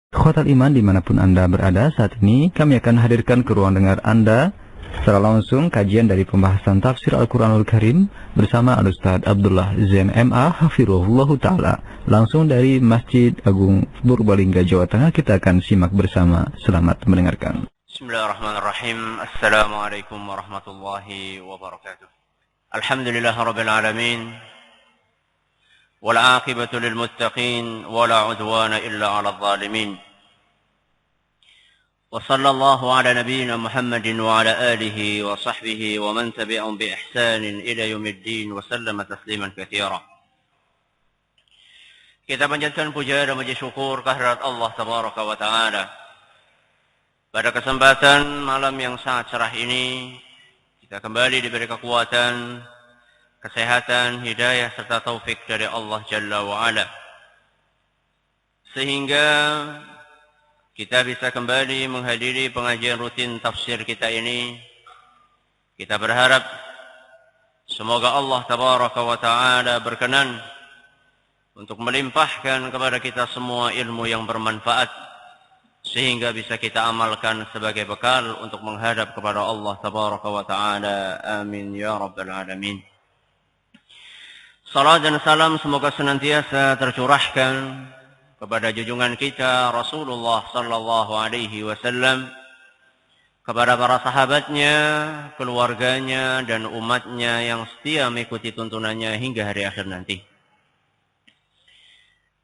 Ikhwatal iman dimanapun Anda berada saat ini, kami akan hadirkan ke ruang dengar Anda secara langsung kajian dari pembahasan tafsir Al-Quranul Karim bersama Al-Ustaz Abdullah Zain MA Hafirullah Ta'ala langsung dari Masjid Agung Purbalingga, Jawa Tengah. Kita akan simak bersama. Selamat mendengarkan. Bismillahirrahmanirrahim. Assalamualaikum warahmatullahi wabarakatuh. Alhamdulillah rabbil alamin. والعاقبة للمتقين ولا عدوان إلا على الظالمين وصلى الله على نبينا محمد وعلى آله وصحبه ومن تبعهم بإحسان إلى يوم الدين وسلم تسليما كثيرا. Kita panjatkan puja dan puji syukur kehadirat Allah Tabaraka wa Ta'ala. Pada kesempatan malam yang sangat cerah ini, kita kembali diberi kekuatan, kesehatan, hidayah, serta taufik dari Allah Jalla wa'ala. Sehingga kita bisa kembali menghadiri pengajian rutin tafsir kita ini. Kita berharap semoga Allah Tabaraka wa Ta'ala berkenan untuk melimpahkan kepada kita semua ilmu yang bermanfaat, sehingga bisa kita amalkan sebagai bekal untuk menghadap kepada Allah Tabaraka wa Ta'ala. Amin ya Rabbal Alamin. Salam dan salam semoga senantiasa tercurahkan kepada junjungan kita Rasulullah sallallahu alaihi wasallam, kepada para sahabatnya, keluarganya dan umatnya yang setia mengikuti tuntunannya hingga hari akhir nanti.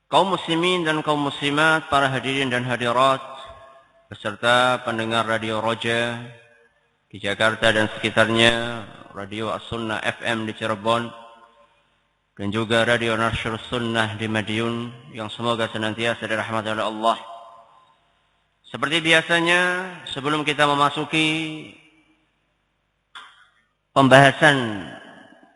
Kaum muslimin dan kaum muslimat, para hadirin dan hadirat, beserta pendengar Radio Roja di Jakarta dan sekitarnya, Radio As-Sunnah FM di Cirebon, dan juga Radio Nashr Sunnah di Madiun, yang semoga senantiasa dirahmati oleh Allah. Seperti biasanya, sebelum kita memasuki pembahasan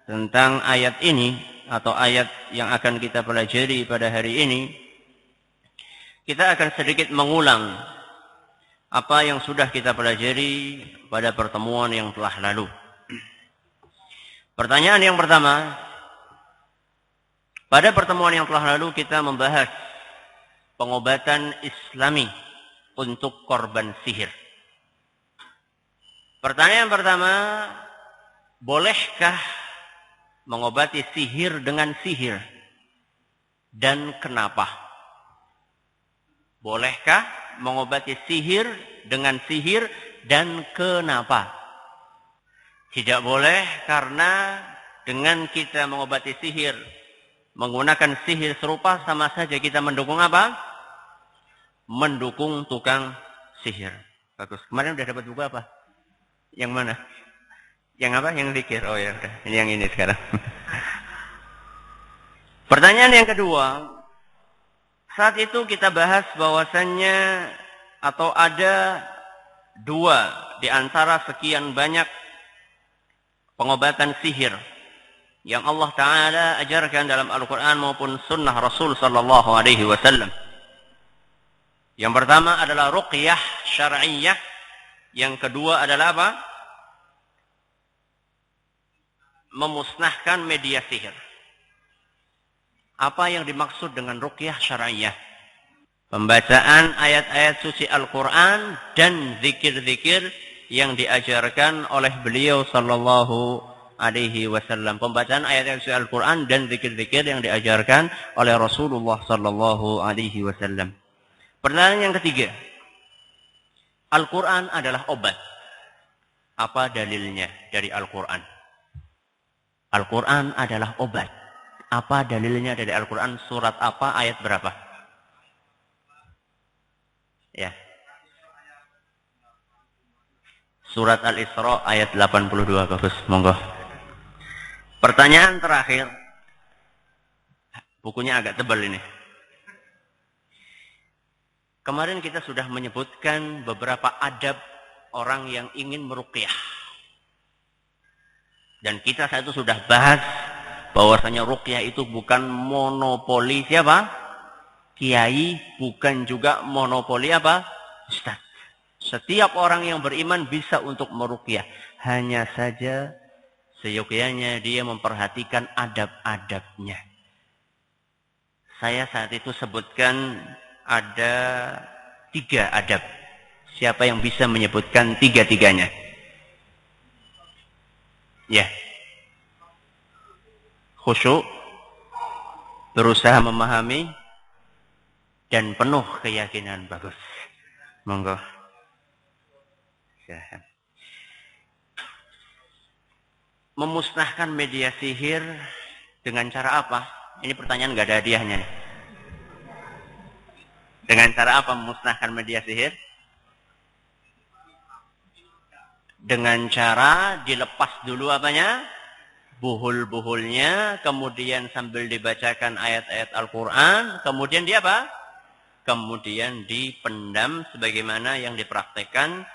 tentang ayat ini atau ayat yang akan kita pelajari pada hari ini, kita akan sedikit mengulang apa yang sudah kita pelajari pada pertemuan yang telah lalu. Pertanyaan yang pertama, pada pertemuan yang telah lalu kita membahas pengobatan Islami untuk korban sihir. Pertanyaan pertama, bolehkah mengobati sihir dengan sihir? Dan kenapa? Bolehkah mengobati sihir dengan sihir dan kenapa? Tidak boleh, karena dengan kita mengobati sihir, menggunakan sihir serupa, sama saja kita mendukung apa? Mendukung tukang sihir. Bagus. Kemarin udah dapat buku apa? Yang mana? Yang apa? Yang zikir. Oh ya udah. Ini yang ini sekarang. Pertanyaan yang kedua. Saat itu kita bahas bahwasannya atau ada dua di antara sekian banyak pengobatan sihir yang Allah Ta'ala ajarkan dalam Al-Quran maupun sunnah Rasul Sallallahu Alaihi Wasallam. Yang pertama adalah ruqyah syar'iyyah. Yang kedua adalah apa? Memusnahkan media sihir. Apa yang dimaksud dengan ruqyah syar'iyyah? Pembacaan ayat-ayat suci Al-Quran dan zikir-zikir yang diajarkan oleh beliau Sallallahu Alaihi Wasallam. Pembacaan ayat-ayat suci Al-Quran dan zikir-zikir yang diajarkan oleh Rasulullah Sallallahu Alaihi Wasallam. Pertanyaan yang ketiga, Al-Quran adalah obat. Apa dalilnya dari Al-Quran? Al-Quran adalah obat. Apa dalilnya dari Al-Quran? Surat apa, ayat berapa? Ya. Surat Al-Isra ayat 82. Bagus, monggo. Pertanyaan terakhir. Bukunya agak tebal ini. Kemarin kita sudah menyebutkan beberapa adab orang yang ingin meruqyah. Dan kita saat itu sudah bahas bahwasanya ruqyah itu bukan monopoli siapa? Kiai, bukan juga monopoli apa? Ustaz. Setiap orang yang beriman bisa untuk meruqyah. Hanya saja seyogyanya dia memperhatikan adab-adabnya. Saya saat itu sebutkan ada 3 adab. Siapa yang bisa menyebutkan 3-tiganya? Ya. Khusyuk, berusaha memahami, dan penuh keyakinan. Bagus. Monggo. Ya. Memusnahkan media sihir dengan cara apa? Ini pertanyaan nggak ada hadiahnya nih. Dengan cara apa memusnahkan media sihir? Dengan cara dilepas dulu apanya? Buhul-buhulnya, kemudian sambil dibacakan ayat-ayat Al-Quran, kemudian dia apa? Kemudian dipendam sebagaimana yang dipraktekkan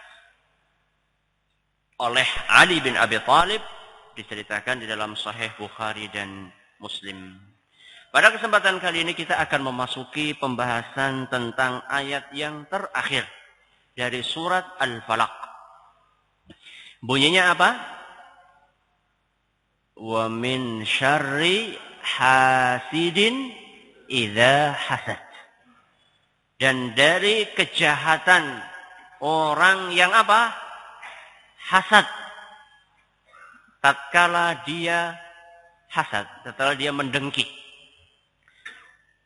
oleh Ali bin Abi Thalib, diceritakan di dalam Sahih Bukhari dan Muslim. Pada kesempatan kali ini kita akan memasuki pembahasan tentang ayat yang terakhir dari surat Al-Falaq. Bunyinya apa? Wa min syarri hasidin idza hasad. Dan dari kejahatan orang yang apa? Hasad. Tatkala dia hasad, tatkala dia mendengki.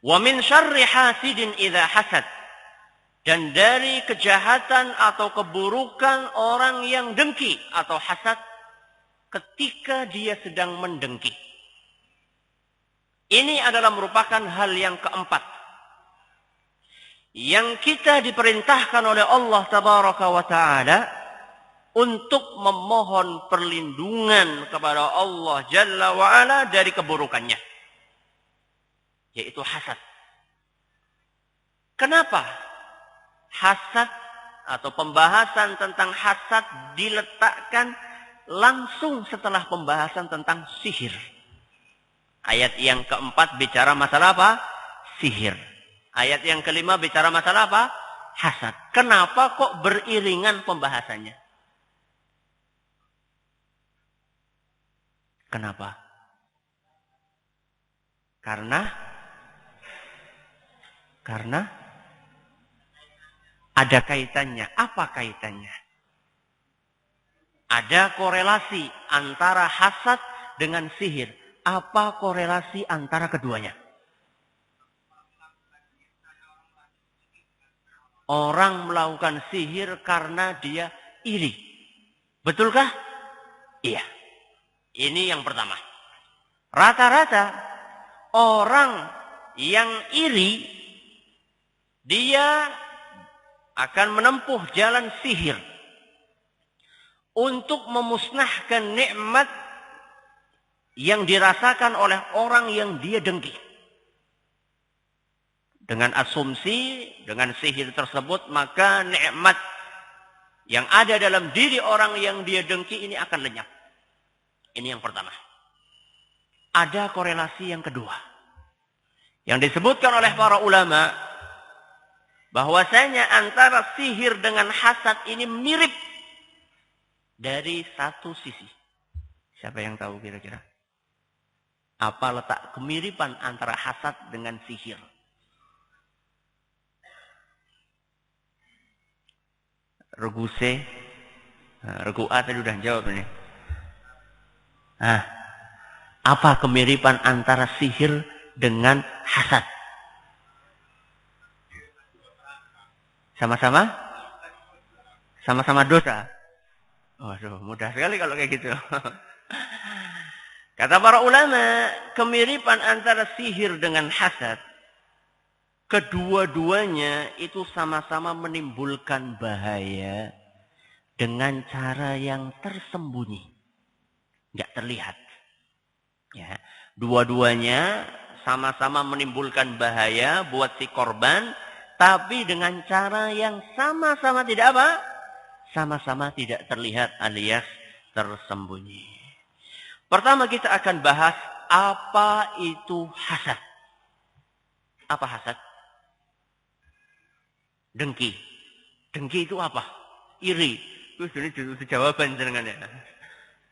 Wa min syarri hasidin idza hasad. Dan dari kejahatan atau keburukan orang yang dengki atau hasad ketika dia sedang mendengki. Ini adalah merupakan hal yang keempat yang kita diperintahkan oleh Allah Tabaraka wa Ta'ala untuk memohon perlindungan kepada Allah Jalla wa Ala dari keburukannya, yaitu hasad. Kenapa hasad atau pembahasan tentang hasad diletakkan langsung setelah pembahasan tentang sihir? Ayat yang keempat bicara masalah apa? Sihir. Ayat yang kelima bicara masalah apa? Hasad. Kenapa kok beriringan pembahasannya? Kenapa? Karena ada kaitannya. Apa kaitannya? Ada korelasi antara hasad dengan sihir. Apa korelasi antara keduanya? Orang melakukan sihir karena dia iri. Betulkah? Iya. Ini yang pertama. Rata-rata orang yang iri, dia akan menempuh jalan sihir untuk memusnahkan nikmat yang dirasakan oleh orang yang dia dengki. Dengan asumsi, dengan sihir tersebut, maka nikmat yang ada dalam diri orang yang dia dengki ini akan lenyap. Ini yang pertama. Ada korelasi yang kedua, yang disebutkan oleh para ulama, bahwasanya antara sihir dengan hasad ini mirip dari satu sisi. Siapa yang tahu kira-kira? Apa letak kemiripan antara hasad dengan sihir? Regu C, regu A tadi udah jawab ini. Apa kemiripan antara sihir dengan hasad? Sama-sama? Sama-sama dosa. Waduh, mudah sekali kalau kayak gitu. Kata para ulama, kemiripan antara sihir dengan hasad, kedua-duanya itu sama-sama menimbulkan bahaya dengan cara yang tersembunyi, nggak terlihat. Ya, dua-duanya sama-sama menimbulkan bahaya buat si korban, tapi dengan cara yang sama-sama tidak apa? Sama-sama tidak terlihat alias tersembunyi. Pertama kita akan bahas apa itu hasad. Apa hasad? Dengki. Dengki itu apa? Iri. Itu jawaban jenengan ya.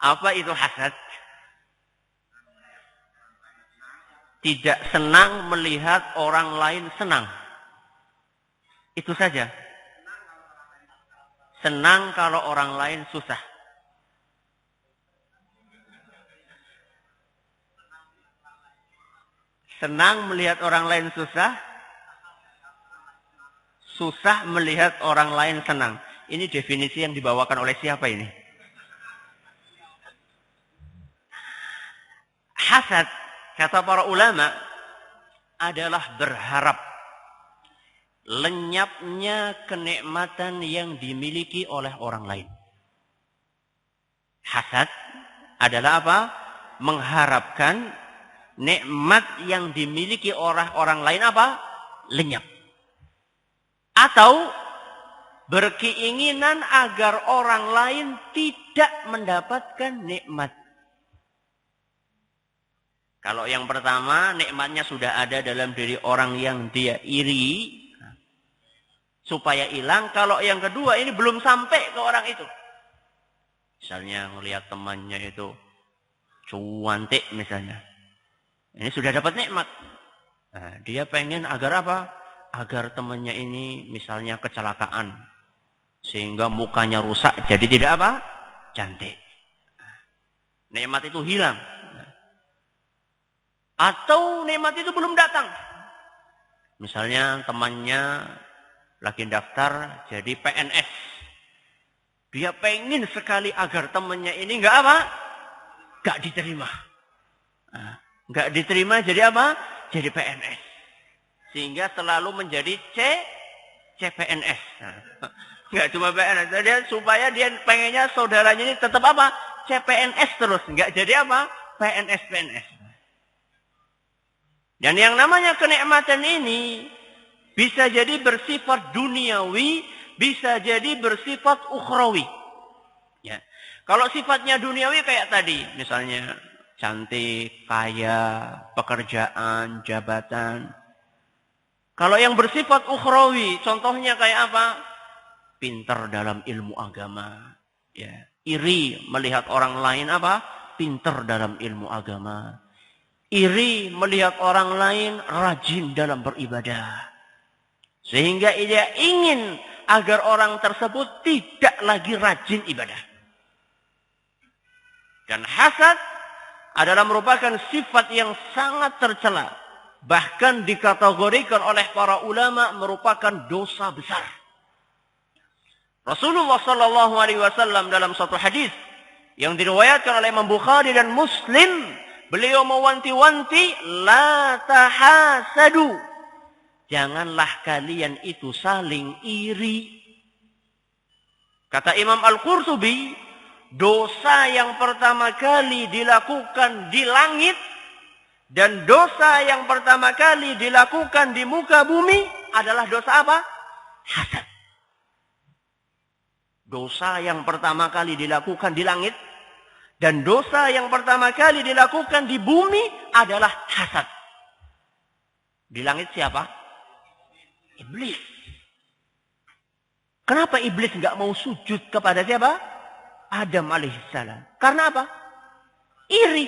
Apa itu hasad? Tidak senang melihat orang lain senang. Itu saja. Senang kalau orang lain susah. Senang melihat orang lain susah. Susah melihat orang lain senang. Ini definisi yang dibawakan oleh siapa ini? Hasad, kata para ulama, adalah berharap lenyapnya kenikmatan yang dimiliki oleh orang lain. Hasad adalah apa? Mengharapkan nikmat yang dimiliki oleh orang lain apa? Lenyap. Atau berkeinginan agar orang lain tidak mendapatkan nikmat. Kalau yang pertama, nikmatnya sudah ada dalam diri orang yang dia iri, supaya hilang. Kalau yang kedua, ini belum sampai ke orang itu. Misalnya melihat temannya itu cuantik misalnya. Ini sudah dapat nikmat. Nah, dia pengen agar apa? Agar temannya ini misalnya kecelakaan. Sehingga mukanya rusak, jadi tidak apa? Cantik. Nikmat itu hilang. Atau nikmat itu belum datang. Misalnya temannya lagi daftar jadi PNS. Dia pengen sekali agar temannya ini enggak apa? Enggak diterima. Enggak diterima jadi apa? Jadi PNS. Sehingga selalu menjadi CPNS. Enggak cuma PNS. Dia supaya dia pengennya saudaranya ini tetap apa? CPNS terus. Enggak jadi apa? PNS. Dan yang namanya kenikmatan ini bisa jadi bersifat duniawi, bisa jadi bersifat ukhrawi. Ya. Kalau sifatnya duniawi kayak tadi, misalnya cantik, kaya, pekerjaan, jabatan. Kalau yang bersifat ukhrawi, contohnya kayak apa? Pintar dalam ilmu agama. Ya. Iri melihat orang lain apa? Pintar dalam ilmu agama. Iri melihat orang lain rajin dalam beribadah. Sehingga dia ingin agar orang tersebut tidak lagi rajin ibadah. Dan hasad adalah merupakan sifat yang sangat tercela. Bahkan dikategorikan oleh para ulama merupakan dosa besar. Rasulullah SAW dalam satu hadis yang diriwayatkan oleh Imam Bukhari dan Muslim, beliau mewanti-wanti, la tahasadu. Janganlah kalian itu saling iri. Kata Imam Al-Qurtubi, dosa yang pertama kali dilakukan di langit dan dosa yang pertama kali dilakukan di muka bumi adalah dosa apa? Hasad. Dosa yang pertama kali dilakukan di langit dan dosa yang pertama kali dilakukan di bumi adalah hasad. Di langit siapa? Iblis. Kenapa iblis enggak mau sujud kepada siapa? Adam alaihissalam. Karena apa? Iri.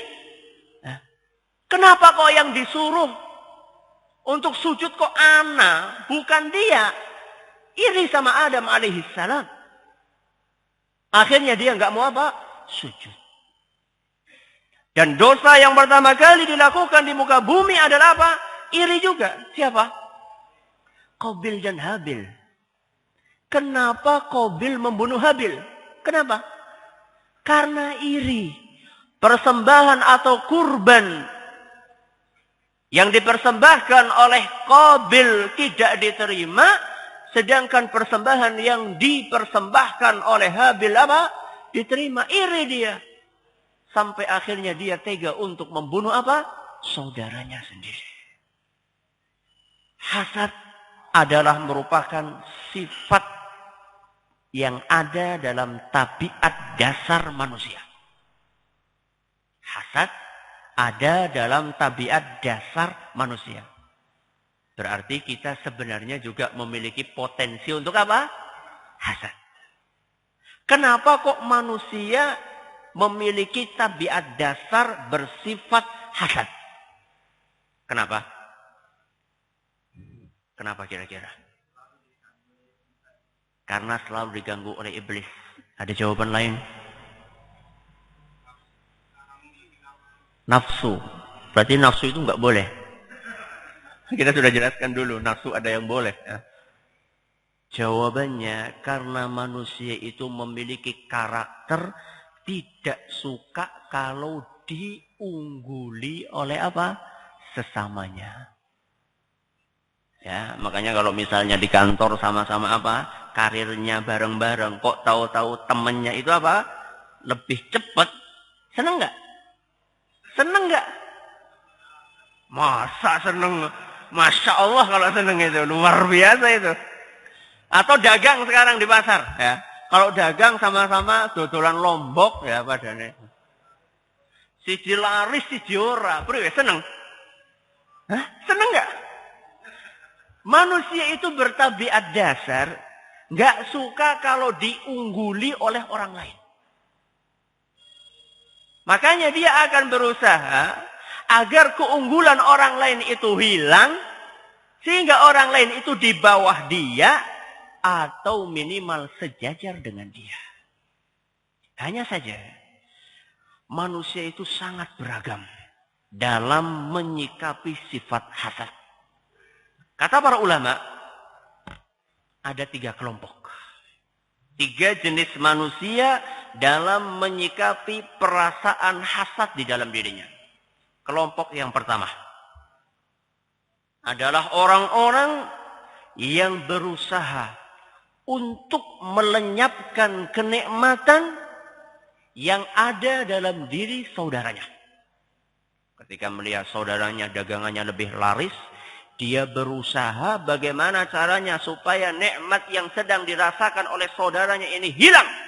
Kenapa kok yang disuruh untuk sujud kok ana, bukan dia? Iri sama Adam alaihissalam. Akhirnya dia enggak mau apa? Sujud. Dan dosa yang pertama kali dilakukan di muka bumi adalah apa? Iri juga. Siapa? Qabil dan Habil. Kenapa Qabil membunuh Habil? Kenapa? Karena iri. Persembahan atau kurban yang dipersembahkan oleh Qabil tidak diterima, sedangkan persembahan yang dipersembahkan oleh Habil apa? Diterima. Iri dia. Sampai akhirnya dia tega untuk membunuh apa? Saudaranya sendiri. Hasad adalah merupakan sifat yang ada dalam tabiat dasar manusia. Hasad ada dalam tabiat dasar manusia. Berarti kita sebenarnya juga memiliki potensi untuk apa? Hasad. Kenapa kok manusia memiliki tabiat dasar bersifat hasad? Kenapa? Kenapa kira-kira? Karena selalu diganggu oleh iblis. Ada jawaban lain? Nafsu. Berarti nafsu itu nggak boleh. Kita sudah jelaskan dulu, nafsu ada yang boleh. Ya. Jawabannya, karena manusia itu memiliki karakter tidak suka kalau diungguli oleh apa? Sesamanya. Ya, makanya kalau misalnya di kantor sama-sama apa? Karirnya bareng-bareng, kok tahu-tahu temennya itu apa? Lebih cepat. Seneng nggak? Seneng nggak? Masa seneng? Masya Allah kalau seneng itu. Luar biasa itu. Atau dagang sekarang di pasar. Ya. Kalau dagang sama-sama dodolan lombok. Ya padahal. Siji laris, siji ora. Priwe seneng? Hah? Seneng nggak? Manusia itu bertabiat dasar. Nggak suka kalau diungguli oleh orang lain. Makanya dia akan berusaha agar keunggulan orang lain itu hilang, sehingga orang lain itu di bawah dia, atau minimal sejajar dengan dia. Hanya saja, manusia itu sangat beragam dalam menyikapi sifat hasad. Kata para ulama, ada 3 kelompok. 3 jenis manusia dalam menyikapi perasaan hasad di dalam dirinya. Kelompok yang pertama adalah orang-orang yang berusaha untuk melenyapkan kenikmatan yang ada dalam diri saudaranya. Ketika melihat saudaranya dagangannya lebih laris, dia berusaha bagaimana caranya supaya nikmat yang sedang dirasakan oleh saudaranya ini hilang.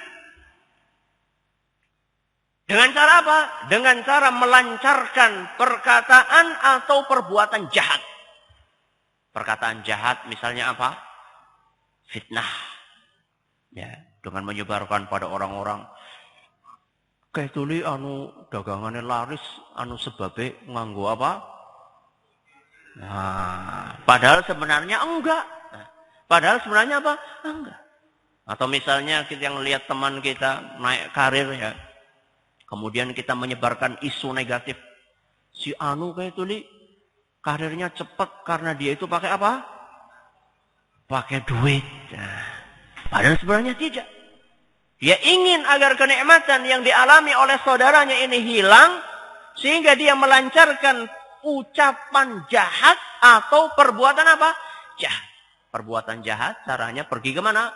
Dengan cara apa? Dengan cara melancarkan perkataan atau perbuatan jahat. Perkataan jahat misalnya apa? Fitnah. Ya, dengan menyebarkan pada orang-orang. Kayak tuli anu dagangannya laris, anu sebabnya nganggo apa? Nah, padahal sebenarnya enggak. Padahal sebenarnya apa? Enggak. Atau misalnya kita yang lihat teman kita naik karir ya. Kemudian kita menyebarkan isu negatif. Si anu kayak tuli karirnya cepat karena dia itu pakai apa? Pakai duit. Nah, padahal sebenarnya tidak. Dia ingin agar kenikmatan yang dialami oleh saudaranya ini hilang, sehingga dia melancarkan ucapan jahat atau perbuatan apa? Jahat. Perbuatan jahat caranya pergi ke mana?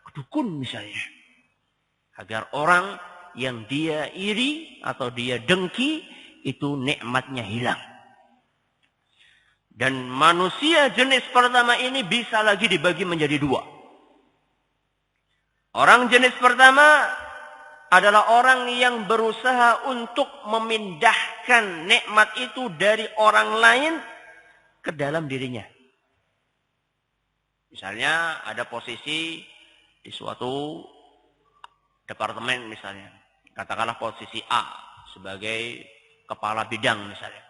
Ke dukun misalnya. Agar orang yang dia iri atau dia dengki itu nikmatnya hilang. Dan manusia jenis pertama ini bisa lagi dibagi menjadi 2. Orang jenis pertama adalah orang yang berusaha untuk memindahkan nikmat itu dari orang lain ke dalam dirinya. Misalnya ada posisi di suatu departemen misalnya. Katakanlah posisi A sebagai kepala bidang misalnya.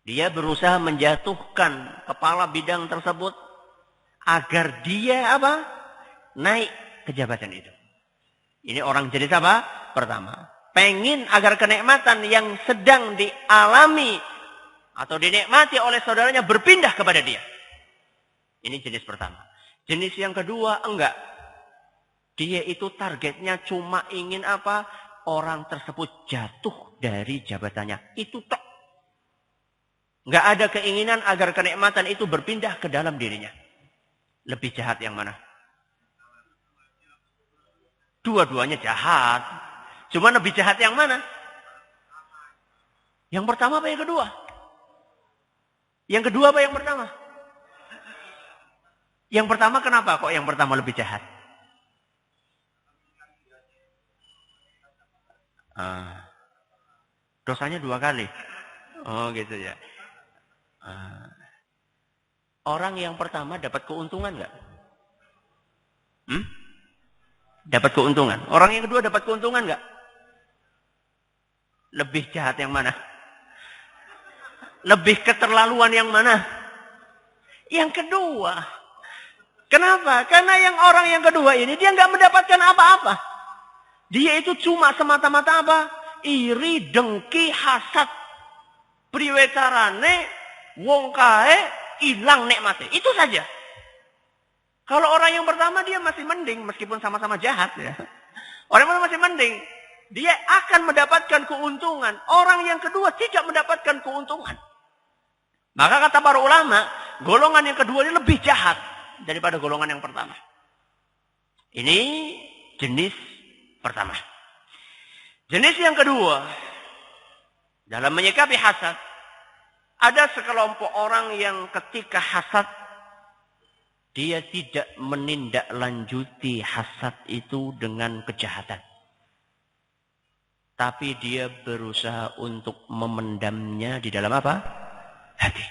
Dia berusaha menjatuhkan kepala bidang tersebut agar dia apa? Naik ke jabatan itu. Ini orang jenis apa? Pertama, pengen agar kenikmatan yang sedang dialami atau dinikmati oleh saudaranya berpindah kepada dia. Ini jenis pertama. Jenis yang kedua, enggak. Dia itu targetnya cuma ingin apa? Orang tersebut jatuh dari jabatannya. Itu tok. Enggak ada keinginan agar kenikmatan itu berpindah ke dalam dirinya. Lebih jahat yang mana? Dua-duanya jahat. Cuma lebih jahat yang mana? Yang pertama apa yang kedua? Yang kedua apa yang pertama? Yang pertama kenapa kok yang pertama lebih jahat? Dosanya 2 kali. Oh gitu ya. Orang yang pertama dapat keuntungan nggak? Dapat keuntungan. Orang yang kedua dapat keuntungan nggak? Lebih jahat yang mana? Lebih keterlaluan yang mana? Yang kedua. Kenapa? Karena yang orang yang kedua ini dia nggak mendapatkan apa-apa. Dia itu cuma semata-mata apa? Iri, dengki, hasad. Priwe carane wong kae ilang nikmate. Itu saja. Kalau orang yang pertama dia masih mending meskipun sama-sama jahat ya. Orang yang masih mending. Dia akan mendapatkan keuntungan. Orang yang kedua tidak mendapatkan keuntungan. Maka kata para ulama, golongan yang kedua ini lebih jahat daripada golongan yang pertama. Ini jenis pertama. Jenis yang kedua, dalam menyikapi hasad, ada sekelompok orang yang ketika hasad, dia tidak menindaklanjuti hasad itu dengan kejahatan. Tapi dia berusaha untuk memendamnya di dalam apa? Hati.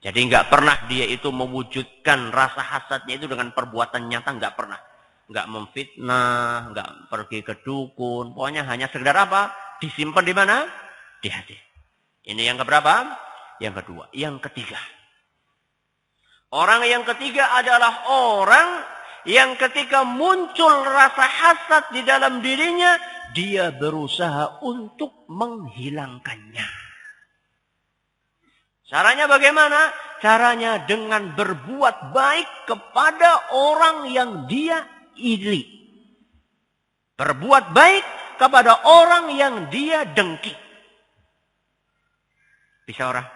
Jadi nggak pernah dia itu mewujudkan rasa hasadnya itu dengan perbuatan nyata, nggak pernah. Nggak memfitnah, nggak pergi ke dukun. Pokoknya hanya sekedar apa? Disimpan di mana? Di hati. Ini yang keberapa? Yang kedua. Yang ketiga. Orang yang ketiga adalah orang yang ketika muncul rasa hasad di dalam dirinya, dia berusaha untuk menghilangkannya. Caranya bagaimana? Caranya dengan berbuat baik kepada orang yang dia iri. Berbuat baik kepada orang yang dia dengki. Bisa orang?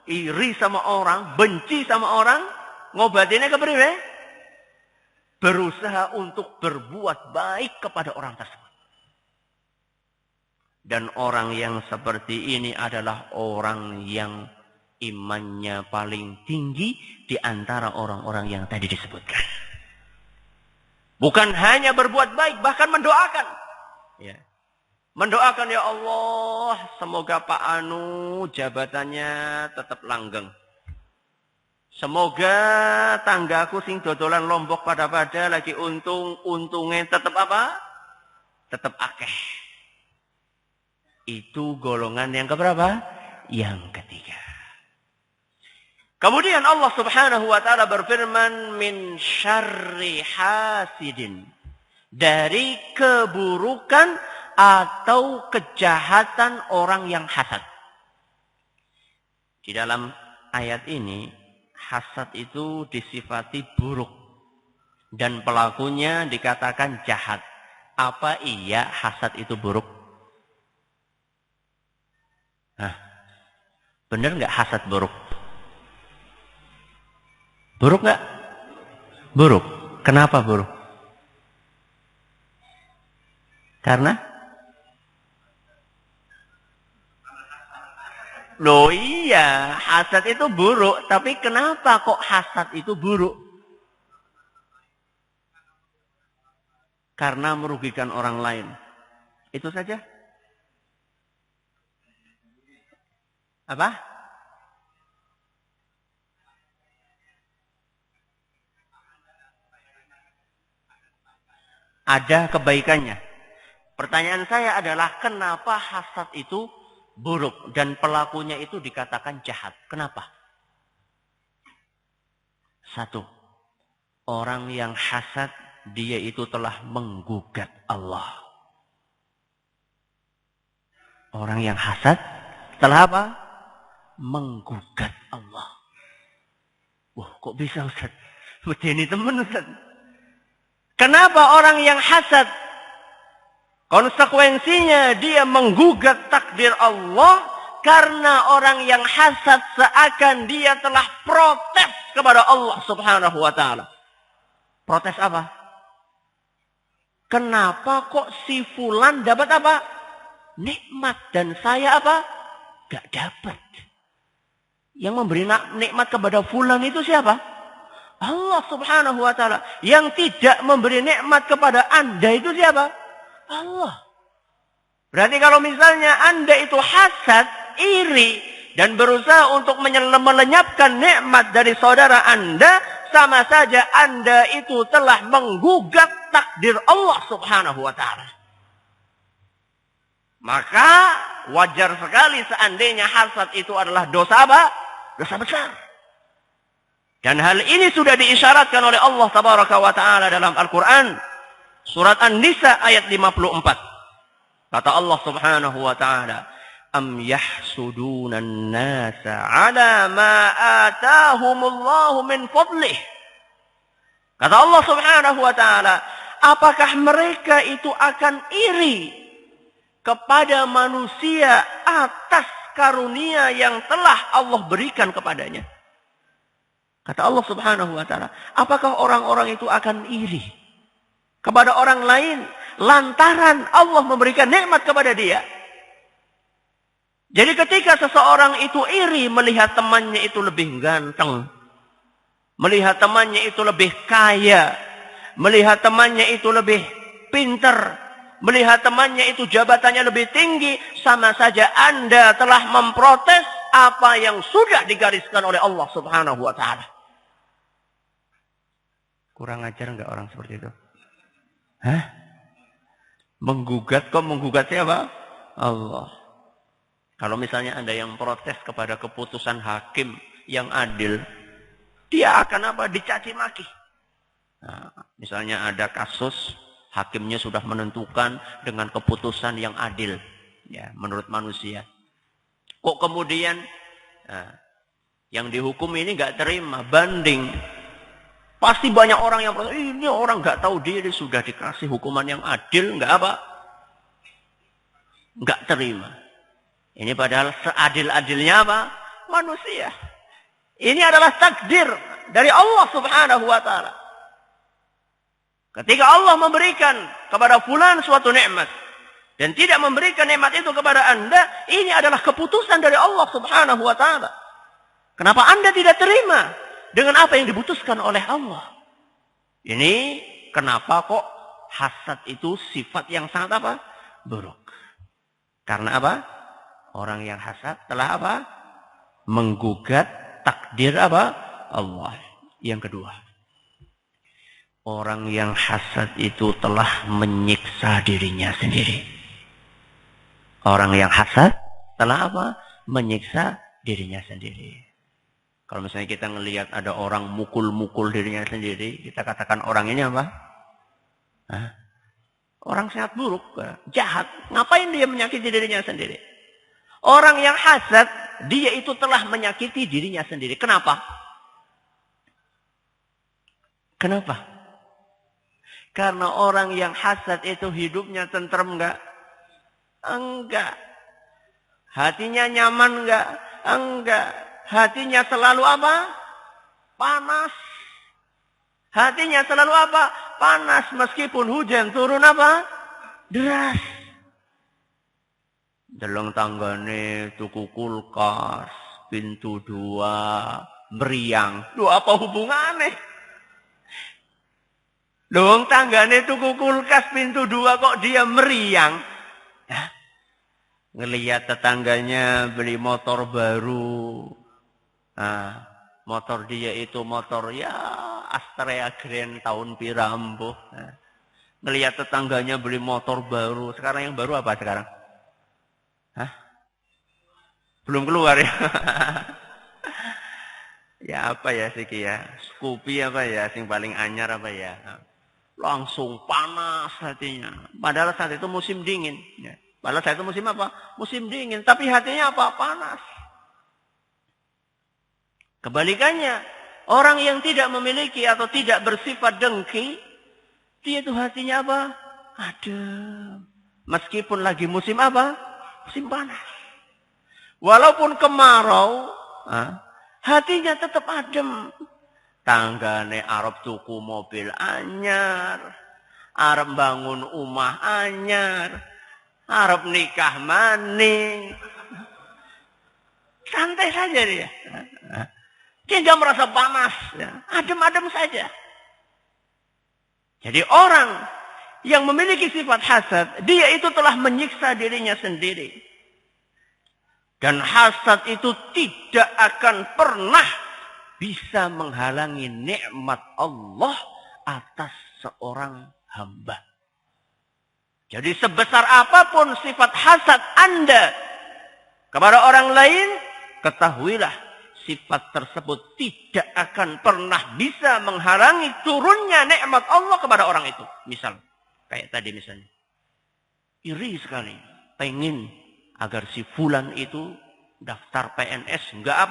Iri sama orang, benci sama orang, ngobatinnya kepriwe? Berusaha untuk berbuat baik kepada orang tersebut. Dan orang yang seperti ini adalah orang yang imannya paling tinggi di antara orang-orang yang tadi disebutkan. Bukan hanya berbuat baik, bahkan mendoakan. Ya. Mendoakan, ya Allah, semoga Pak Anu jabatannya tetap langgeng. Semoga tanggaku sing dodolan lombok pada lagi untungnya tetap apa? Tetap akeh. Itu golongan yang keberapa? Yang ketiga. Kemudian Allah Subhanahu wa taala berfirman, min syarri hasidin, dari keburukan atau kejahatan orang yang hasad. Di dalam ayat ini, hasad itu disifati buruk dan pelakunya dikatakan jahat. Apa iya hasad itu buruk? Nah, benar nggak hasad buruk? Buruk nggak? Buruk. Kenapa buruk? Karena? Loh iya, hasad itu buruk. Tapi kenapa kok hasad itu buruk? Karena merugikan orang lain. Itu saja. Apa? Ada kebaikannya. Pertanyaan saya adalah kenapa hasad itu buruk dan pelakunya itu dikatakan jahat? Kenapa? Satu, orang yang hasad dia itu telah menggugat Allah. Orang yang hasad telah apa? Menggugat Allah. Wah, kok bisa Ustaz? Begini teman Ustaz. Kenapa orang yang hasad? Konsekuensinya dia menggugat takdir Allah. Karena orang yang hasad seakan dia telah protes kepada Allah Subhanahu wa ta'ala. Protes apa? Kenapa kok si fulan dapat apa? Nikmat, dan saya apa? Gak dapat. Yang memberi nikmat kepada fulan itu siapa? Allah Subhanahu wa ta'ala. Yang tidak memberi nikmat kepada Anda itu siapa? Allah. Berarti kalau misalnya Anda itu hasad, iri, dan berusaha untuk melenyapkan nikmat dari saudara Anda, sama saja Anda itu telah menggugat takdir Allah Subhanahu wa ta'ala. Maka wajar sekali seandainya hasad itu adalah dosa apa? Dosa besar. Dan hal ini sudah diisyaratkan oleh Allah Tabaraka wa Ta'ala dalam Al-Quran. Surat An-Nisa ayat 54. Kata Allah Subhanahu wa Ta'ala, Am yahsudunan nasa ala ma atahumullahu min fadlih. Kata Allah Subhanahu wa Ta'ala, apakah mereka itu akan iri kepada manusia atas karunia yang telah Allah berikan kepadanya? Kata Allah Subhanahu wa Ta'ala, apakah orang-orang itu akan iri kepada orang lain lantaran Allah memberikan nikmat kepada dia? Jadi ketika seseorang itu iri melihat temannya itu lebih ganteng, melihat temannya itu lebih kaya, melihat temannya itu lebih pinter, melihat temannya itu jabatannya lebih tinggi, sama saja Anda telah memprotes apa yang sudah digariskan oleh Allah Subhanahu wa Ta'ala. Kurang ajar enggak orang seperti itu? Hah? Menggugat, kok menggugat siapa? Allah. Kalau misalnya Anda yang protes kepada keputusan hakim yang adil, dia akan apa? Dicaci maki. Nah, misalnya ada kasus, hakimnya sudah menentukan dengan keputusan yang adil, ya, menurut manusia. Kok kemudian yang dihukum ini nggak terima, banding. Pasti banyak orang yang protes, ini orang nggak tahu diri, sudah dikasih hukuman yang adil, nggak apa? Nggak terima. Ini padahal seadil-adilnya apa? Manusia. Ini adalah takdir dari Allah Subhanahu wa Ta'ala. Ketika Allah memberikan kepada fulan suatu nikmat dan tidak memberikan nikmat itu kepada Anda, ini adalah keputusan dari Allah Subhanahu wa Ta'ala. Kenapa Anda tidak terima dengan apa yang diputuskan oleh Allah? Ini kenapa kok hasad itu sifat yang sangat apa? Buruk. Karena apa? Orang yang hasad telah apa? Menggugat takdir apa? Allah. Yang kedua, orang yang hasad itu telah menyiksa dirinya sendiri. Orang yang hasad telah apa? Menyiksa dirinya sendiri. Kalau misalnya kita ngelihat ada orang mukul-mukul dirinya sendiri, kita katakan orang ini apa? Hah? Orang sangat buruk, jahat. Ngapain dia menyakiti dirinya sendiri? Orang yang hasad, dia itu telah menyakiti dirinya sendiri. Kenapa? Kenapa? Karena orang yang hasad itu hidupnya tentrem enggak? Enggak. Hatinya nyaman enggak? Enggak. Hatinya selalu apa? Panas. Hatinya selalu apa? Panas meskipun hujan turun apa? Deras. Deleng tanggane tuku kulkas, pintu 2, meriang. Duh, apa hubungannya? Deleng tanggane tuku kulkas, pintu 2 kok dia meriang? Ya. Ngelihat tetangganya beli motor baru. Nah, motor dia itu motor ya Astrea Grand tahun pirambuh. Nah, ngelihat tetangganya beli motor baru. Sekarang yang baru apa sekarang? Hah? Belum keluar ya? Ya apa ya sih ya? Scoopy apa ya? Sing paling anyar apa ya? Langsung panas hatinya. Padahal saat itu musim dingin. Ya. Padahal saat itu musim apa? Musim dingin. Tapi hatinya apa? Panas. Kebalikannya, orang yang tidak memiliki atau tidak bersifat dengki, dia itu hatinya apa? Adem. Meskipun lagi musim apa? Musim panas. Walaupun kemarau, hatinya tetap adem. Tanggane arep tuku mobil anyar, arep bangun omah anyar, arep nikah maning. Santai saja dia. Dia tidak merasa panas. Ya. Adem-adem saja. Jadi orang yang memiliki sifat hasad, dia itu telah menyiksa dirinya sendiri. Dan hasad itu tidak akan pernah bisa menghalangi nikmat Allah atas seorang hamba. Jadi sebesar apapun sifat hasad Anda kepada orang lain, ketahuilah sifat tersebut tidak akan pernah bisa menghalangi turunnya nikmat Allah kepada orang itu. Misal, kayak tadi misalnya. Iri sekali. Pengen agar si fulan itu daftar PNS enggak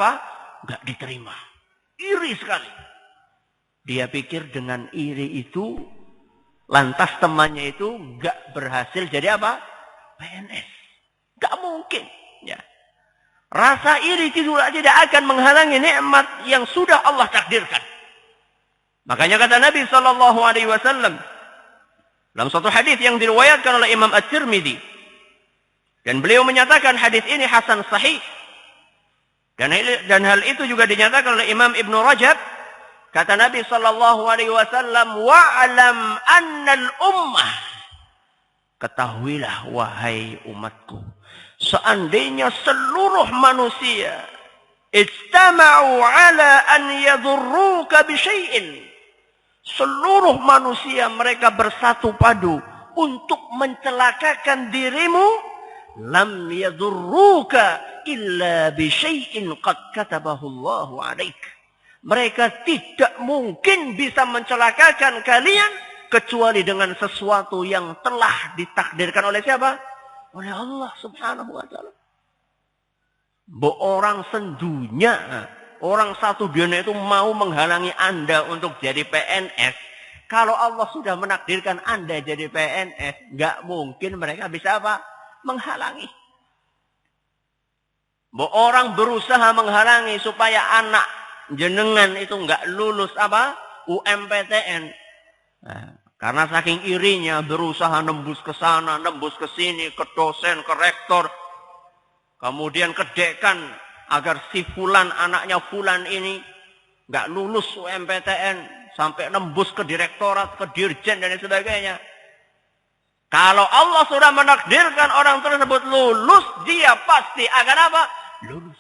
diterima. Iri sekali. Dia pikir dengan iri itu, lantas temannya itu enggak berhasil jadi PNS. Enggak mungkin. Ya. Rasa iri tidak akan menghalangi nikmat yang sudah Allah takdirkan. Makanya kata Nabi SAW dalam suatu hadis yang diriwayatkan oleh Imam At-Tirmidzi, dan beliau menyatakan hadis ini hasan sahih. Dan hal itu juga dinyatakan oleh Imam Ibn Rajab. Kata Nabi SAW, wa'alam annal ummah. Ketahuilah wahai umatku, seandainya seluruh manusia ijtama'u ala an yadurruka bisyai'in, seluruh manusia mereka bersatu padu untuk mencelakakan dirimu, lam yadurruka illa bisyai'in qad katabahu Allahu 'alaik. Mereka tidak mungkin bisa mencelakakan kalian kecuali dengan sesuatu yang telah ditakdirkan oleh siapa? Oleh Allah Subhanahu wa taala. Orang sendunya, orang satu dunia itu mau menghalangi Anda untuk jadi PNS. Kalau Allah sudah menakdirkan Anda jadi PNS, nggak mungkin mereka bisa menghalangi. Orang berusaha menghalangi supaya anak jenengan itu nggak lulus UMPTN. Nah, karena saking irinya berusaha nembus ke sana, nembus ke sini, ke dosen, ke rektor. Kemudian ke dekan agar si fulan, anaknya fulan ini nggak lulus UMPTN sampai nembus ke direktorat, ke dirjen dan sebagainya. Kalau Allah sudah menakdirkan orang tersebut lulus, dia pasti akan lulus.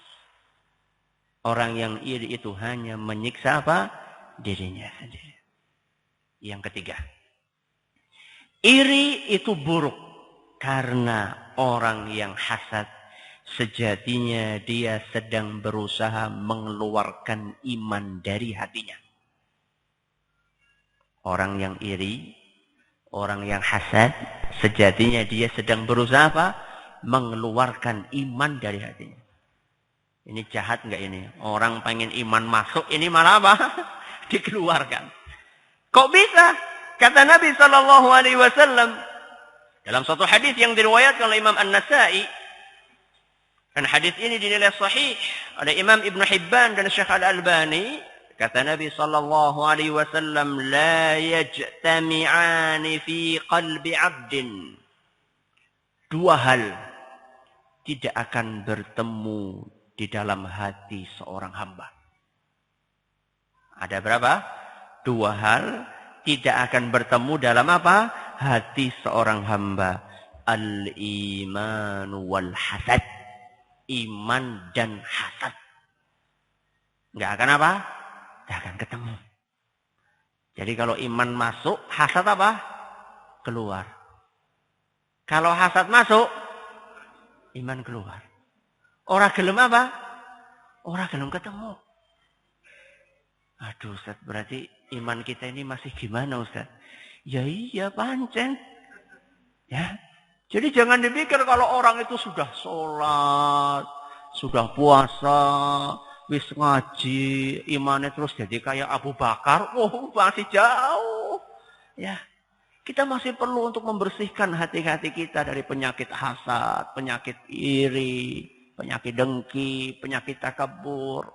Orang yang iri itu hanya menyiksa dirinya sendiri. Yang ketiga, iri itu buruk karena orang yang hasad sejatinya dia sedang berusaha mengeluarkan iman dari hatinya. Orang yang iri, orang yang hasad sejatinya dia sedang berusaha mengeluarkan iman dari hatinya. Ini jahat enggak ini? Orang pengen iman masuk, ini malah dikeluarkan. Kok bisa? Kata Nabi SAW dalam satu hadis yang diriwayatkan oleh Imam An-Nasai, dan hadis ini dinilai sahih oleh Imam Ibn Hibban dan Syekh Al-Albani. Kata Nabi SAW, la yajtami'ani fi qalbi 'abdin. Dua hal tidak akan bertemu di dalam hati seorang hamba. Ada berapa? Dua hal tidak akan bertemu dalam hati seorang hamba. Al-iman wal hasad. Iman dan hasad. Nggak akan nggak akan ketemu. Jadi kalau iman masuk, hasad keluar. Kalau hasad masuk, iman keluar. Orang gelem Orang gelem ketemu. Aduh Ustaz, berarti iman kita ini masih gimana Ustaz? Ya iya pancen. Ya. Jadi jangan dipikir kalau orang itu sudah sholat, sudah puasa, wis ngaji, imannya terus jadi kayak Abu Bakar. Oh masih jauh. Ya. Kita masih perlu untuk membersihkan hati-hati kita dari penyakit hasad, penyakit iri, penyakit dengki, penyakit takabur.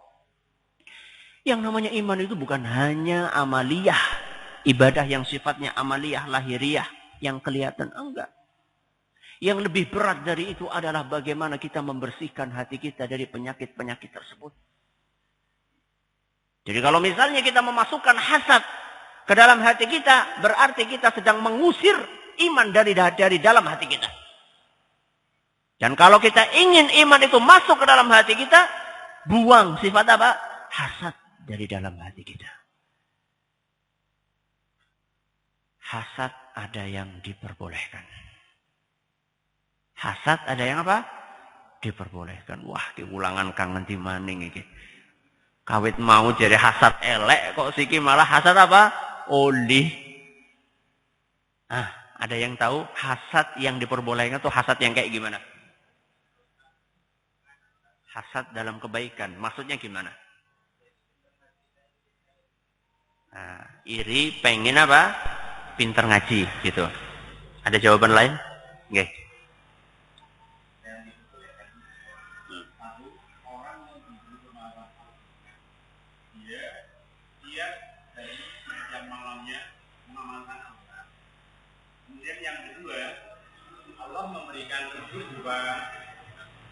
Yang namanya iman itu bukan hanya amaliyah, ibadah yang sifatnya amaliyah, lahiriah, yang kelihatan, enggak. Yang lebih berat dari itu adalah bagaimana kita membersihkan hati kita dari penyakit-penyakit tersebut. Jadi kalau misalnya kita memasukkan hasad ke dalam hati kita, berarti kita sedang mengusir iman dari dalam hati kita. Dan kalau kita ingin iman itu masuk ke dalam hati kita, buang sifat hasad dari dalam hati kita. Hasad ada yang diperbolehkan. Hasad ada yang diperbolehkan. Wah, diulangan kangen di maning iki. Kawit mau jadi hasad elek, kok siki malah hasad apa? Oli. Ada yang tahu hasad yang diperbolehkan tuh hasad yang kayak gimana? Hasad dalam kebaikan, maksudnya gimana? Iri pengen apa? Pinter ngaji gitu. Ada jawaban lain? Nggih. Dia dari jam malamnya mengamalkan Allah. Kemudian yang kedua, Allah memberikan dua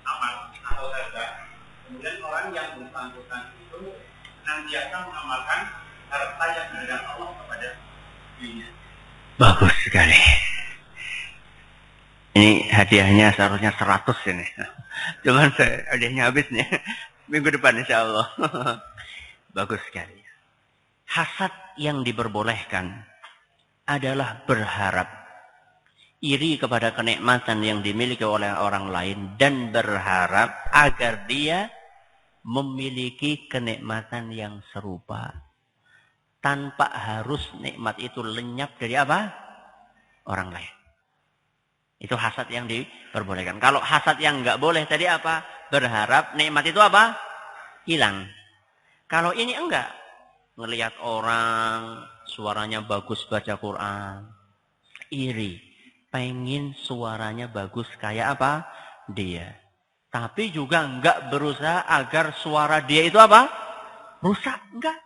amal atau harta. Kemudian orang yang bersangkutan itu senantiasa mengamalkan harta yang diberikan Allah kepada dirinya. Bagus sekali. Ini hadiahnya seharusnya 100 ini. Cuman hadiahnya habis nih. Minggu depan insya Allah. Bagus sekali. Hasad yang diperbolehkan adalah berharap iri kepada kenikmatan yang dimiliki oleh orang lain dan berharap agar dia memiliki kenikmatan yang serupa. Tanpa harus nikmat itu lenyap dari apa? Orang lain. Itu hasad yang diperbolehkan. Kalau hasad yang nggak boleh tadi apa? Berharap nikmat itu apa? Hilang. Kalau ini enggak. Ngelihat orang suaranya bagus baca Quran. Iri. Pengen suaranya bagus kayak apa? Dia. Tapi juga enggak berusaha agar suara dia itu apa? Rusak. Enggak.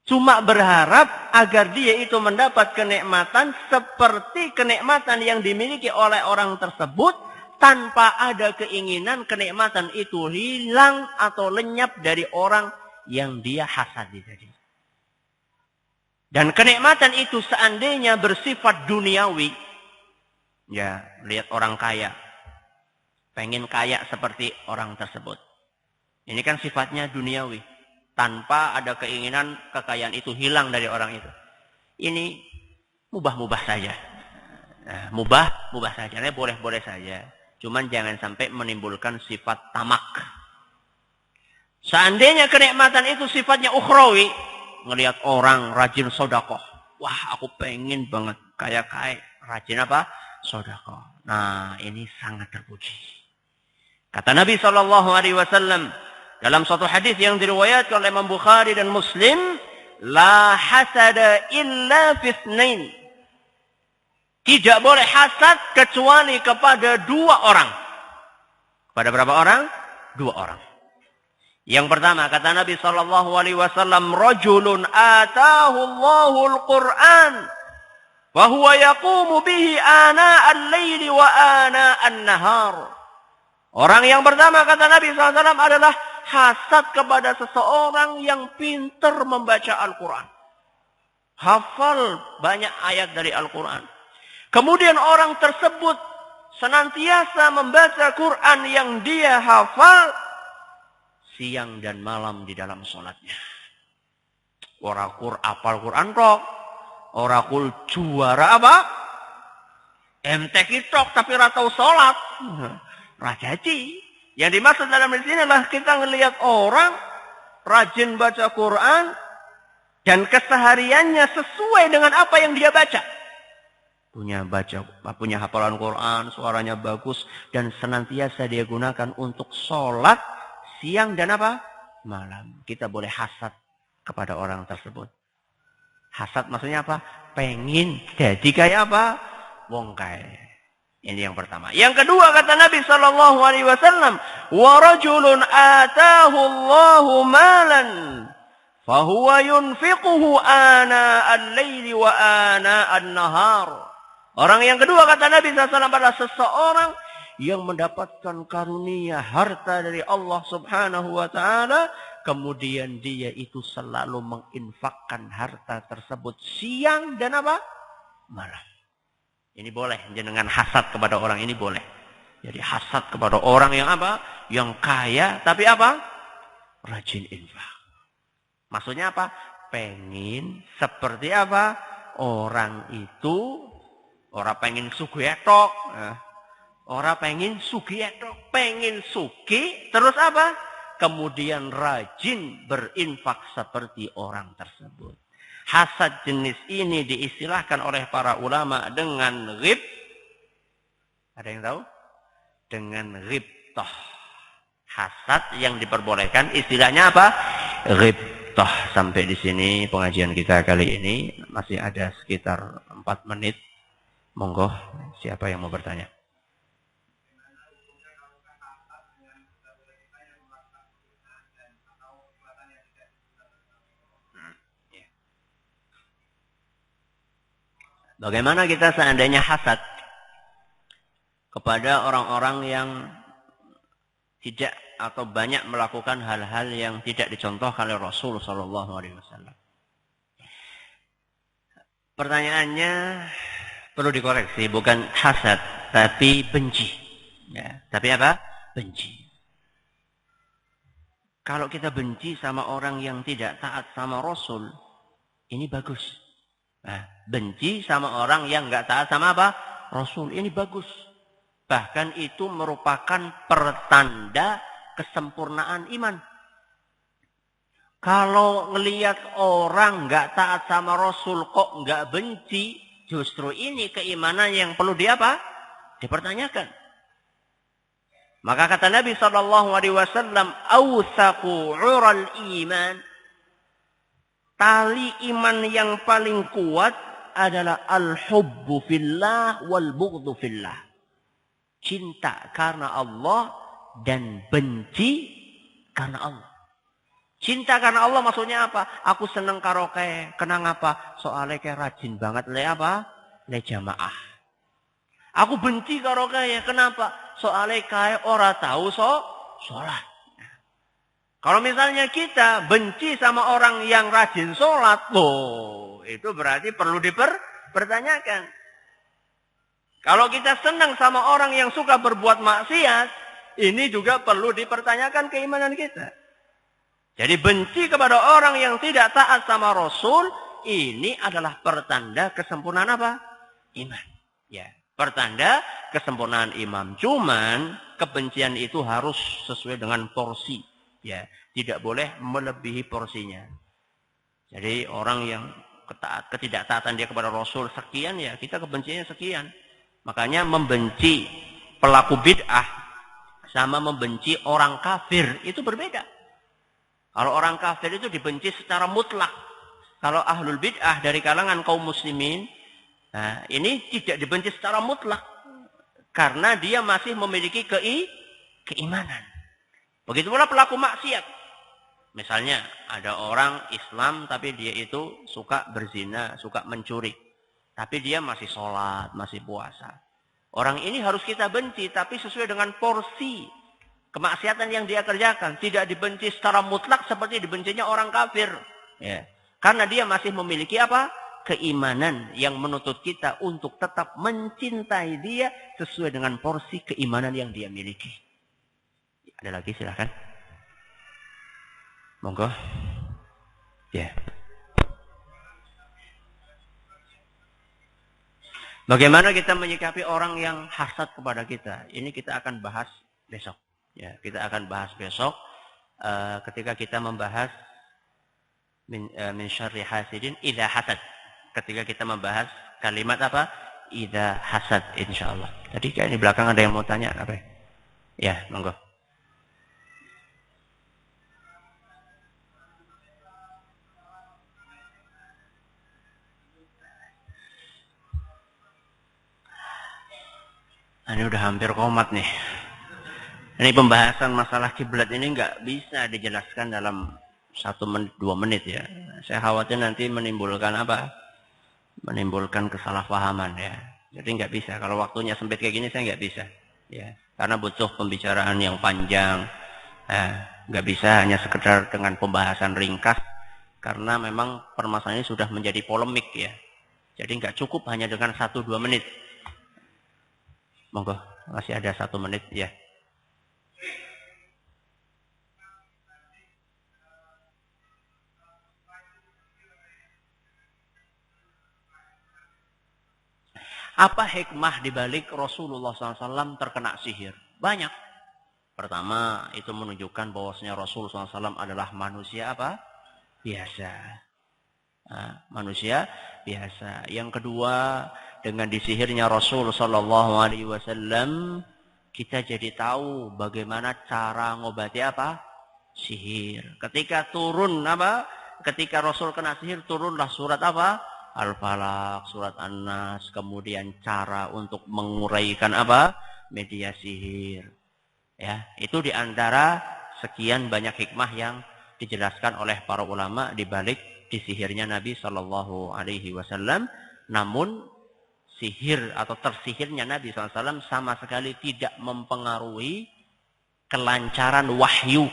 Cuma berharap agar dia itu mendapat kenikmatan seperti kenikmatan yang dimiliki oleh orang tersebut tanpa ada keinginan kenikmatan itu hilang atau lenyap dari orang yang dia hasadi tadi. Dan kenikmatan itu seandainya bersifat duniawi, ya lihat orang kaya, pengen kaya seperti orang tersebut. Ini kan sifatnya duniawi. Tanpa ada keinginan kekayaan itu hilang dari orang itu. Ini mubah-mubah saja. Nah, mubah saja. Ini boleh-boleh saja. Cuman jangan sampai menimbulkan sifat tamak. Seandainya kenikmatan itu sifatnya ukhrawi. Ngelihat orang rajin sodakoh. Wah, aku pengen banget kayak rajin apa? Sodakoh. Nah, ini sangat terpuji. Kata Nabi SAW. Dalam suatu hadis yang diriwayatkan oleh Imam Bukhari dan Muslim, la hasada illa fitnain. Tidak boleh hasad kecuali kepada 2 orang. Kepada berapa orang? 2 orang. Yang pertama kata Nabi SAW, rajulun atahu Allahul Qur'an wa huwa yaqumu bihi ana al-laili wa ana an-nahar. Orang yang pertama kata Nabi SAW adalah hasad kepada seseorang yang pintar membaca Al-Quran. Hafal banyak ayat dari Al-Quran. Kemudian orang tersebut senantiasa membaca Quran yang dia hafal siang dan malam di dalam sholatnya. Orakul apal Quran tok. Orakul juara apa? MTQ tok tapi ratau sholat. Rajaji. Yang dimaksud dalam sini adalah kita melihat orang rajin baca Quran dan kesehariannya sesuai dengan apa yang dia baca. Punya hafalan Quran, suaranya bagus dan senantiasa dia gunakan untuk sholat siang dan apa? Malam. Kita boleh hasad kepada orang tersebut. Hasad maksudnya apa? Pengen jadi kayak apa? Wong kaya. Ini yang pertama. Yang kedua kata Nabi SAW, wa rajulun atahu Allahu malan fahuwa yunfiquhu ana al-laili wa ana an-nahar. Orang yang kedua kata Nabi SAW adalah seseorang yang mendapatkan karunia harta dari Allah Subhanahu wa taala, kemudian dia itu selalu menginfakkan harta tersebut siang dan apa? Malam. Ini boleh, jenengan hasad kepada orang ini boleh. Jadi hasad kepada orang yang apa? Yang kaya, tapi apa? Rajin infak. Maksudnya apa? Pengen seperti apa? Orang itu, orang pengen sugih etok. Orang pengen sugih etok. Pengen sugih, terus apa? kemudian rajin berinfak seperti orang tersebut. Hasad jenis ini diistilahkan oleh para ulama dengan ghib. Ada yang tahu? Dengan ghibtah. Hasad yang diperbolehkan istilahnya apa? Ghibtah. Sampai di sini pengajian kita kali ini. Masih ada sekitar 4 menit. Monggo, siapa yang mau bertanya? Bagaimana kita seandainya hasad kepada orang-orang yang tidak atau banyak melakukan hal-hal yang tidak dicontohkan oleh Rasul Sallallahu Alaihi Wasallam? Pertanyaannya perlu dikoreksi, bukan hasad, tapi benci. Ya, tapi apa? Benci. Kalau kita benci sama orang yang tidak taat sama Rasul, ini bagus. Nah, benci sama orang yang nggak taat sama apa? Rasul, ini bagus. Bahkan itu merupakan pertanda kesempurnaan iman. Kalau ngelihat orang nggak taat sama Rasul kok nggak benci, justru ini keimanan yang perlu dipertanyakan. Maka kata Nabi SAW, "Awsaqu 'ural iman." Tali iman yang paling kuat adalah al-hubbu fillah wal bughdhu fillah. Cinta karena Allah dan benci karena Allah. Cinta karena Allah maksudnya apa? Aku seneng karaoke. Kenapa? Soalnya kayak rajin banget le jamaah. Aku benci karaoke. Kenapa? Soalnya kayak ora tahu sholat. Kalau misalnya kita benci sama orang yang rajin sholat, itu berarti perlu dipertanyakan. Kalau kita senang sama orang yang suka berbuat maksiat, ini juga perlu dipertanyakan keimanan kita. Jadi benci kepada orang yang tidak taat sama Rasul, ini adalah pertanda kesempurnaan apa? Iman. Ya, pertanda kesempurnaan iman. Cuman kebencian itu harus sesuai dengan porsi. Ya, tidak boleh melebihi porsinya. Jadi orang yang ketidaktaatan dia kepada Rasul sekian, ya kita kebenciannya sekian. Makanya membenci pelaku bid'ah sama membenci orang kafir itu berbeda. Kalau orang kafir itu dibenci secara mutlak. Kalau ahlul bid'ah dari kalangan kaum muslimin, nah, ini tidak dibenci secara mutlak. Karena dia masih memiliki keimanan. Begitu pula pelaku maksiat. Misalnya ada orang Islam tapi dia itu suka berzina, suka mencuri. Tapi dia masih sholat, masih puasa. Orang ini harus kita benci tapi sesuai dengan porsi kemaksiatan yang dia kerjakan. Tidak dibenci secara mutlak seperti dibencinya orang kafir. Ya. Karena dia masih memiliki apa? Keimanan yang menuntut kita untuk tetap mencintai dia sesuai dengan porsi keimanan yang dia miliki. Ada lagi silahkan. Monggo. Ya. Bagaimana kita menyikapi orang yang hasad kepada kita? Ini kita akan bahas besok. Ya, kita akan bahas besok ketika kita membahas min syarri hasidin idza hasad. Ketika kita membahas kalimat apa? Idza hasad insyaallah. Tadi kayak di belakang ada yang mau tanya apa? Ya, monggo. Ini udah hampir komat nih. Ini pembahasan masalah kiblat ini nggak bisa dijelaskan dalam 1 menit, 2 menit ya. Saya khawatir nanti menimbulkan apa? Menimbulkan kesalahpahaman ya. Jadi nggak bisa. Kalau waktunya sempit kayak gini saya nggak bisa. Ya, karena butuh pembicaraan yang panjang. Nggak bisa hanya sekedar dengan pembahasan ringkas. Karena memang permasalahan ini sudah menjadi polemik ya. Jadi nggak cukup hanya dengan 1-2 menit. Monggo, masih ada 1 menit ya. Apa hikmah dibalik Rasulullah SAW terkena sihir? Banyak. Pertama, itu menunjukkan bahwasanya Rasul SAW adalah manusia apa? Biasa. Manusia biasa. Yang kedua, dengan disihirnya Rasul SAW, kita jadi tahu bagaimana cara ngobati apa? Sihir. Ketika turun apa? Ketika Rasul kena sihir, turunlah surat apa? Al-Falaq, surat An-Nas, kemudian cara untuk menguraikan apa? Media sihir. Ya, itu diantara sekian banyak hikmah yang dijelaskan oleh para ulama di balik disihirnya Nabi Shallallahu Alaihi Wasallam. Namun sihir atau tersihirnya Nabi SAW sama sekali tidak mempengaruhi kelancaran wahyu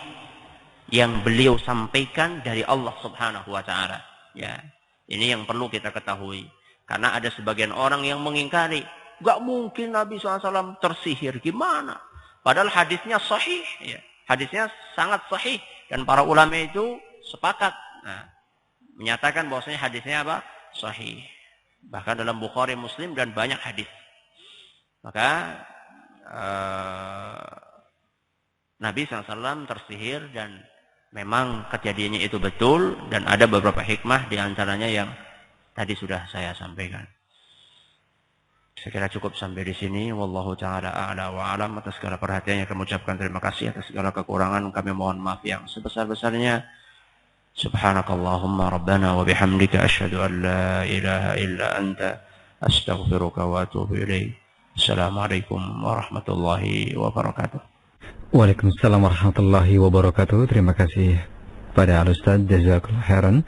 yang beliau sampaikan dari Allah Subhanahu Wa Taala. Ya, ini yang perlu kita ketahui. Karena ada sebagian orang yang mengingkari, gak mungkin Nabi SAW tersihir, gimana? Padahal hadisnya sahih, ya. Hadisnya sangat sahih dan para ulama itu sepakat menyatakan bahwasanya hadisnya apa? Sahih. Bahkan dalam Bukhari, Muslim dan banyak hadis. Maka Nabi SAW tersihir dan memang kejadiannya itu betul dan ada beberapa hikmah di antaranya yang tadi sudah saya sampaikan. Saya kira cukup sampai di sini. Wallahu ta'ala a'la wa alam. Atas segala perhatiannya kami ucapkan terima kasih. Atas segala kekurangan kami mohon maaf yang sebesar-besarnya. Subhanakallahumma rabbana wa bihamdika asyhadu an la ilaha illa anta astaghfiruka wa atubu ilaik. Assalamualaikum warahmatullahi wabarakatuh. Waalaikumsalam warahmatullahi wabarakatuh. Terima kasih pada Al-Ustaz, jazakallahu khairan.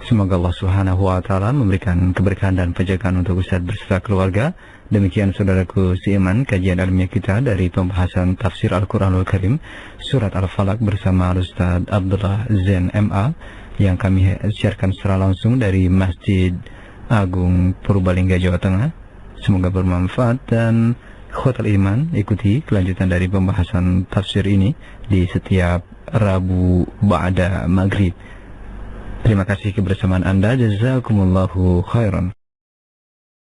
Semoga Allah Subhanahu wa Ta'ala memberikan keberkahan dan penjagaan untuk Ustaz beserta keluarga. Demikian saudaraku seiman, kajian ilmiah kita dari pembahasan tafsir Al-Quranul Karim surat Al-Falaq bersama Ustaz Abdullah Zain MA yang kami siarkan secara langsung dari Masjid Agung Purbalingga, Jawa Tengah. Semoga bermanfaat dan khotul iman. Ikuti kelanjutan dari pembahasan tafsir ini di setiap Rabu ba'da maghrib. Terima kasih kebersamaan Anda. Jazakumullahu khairan.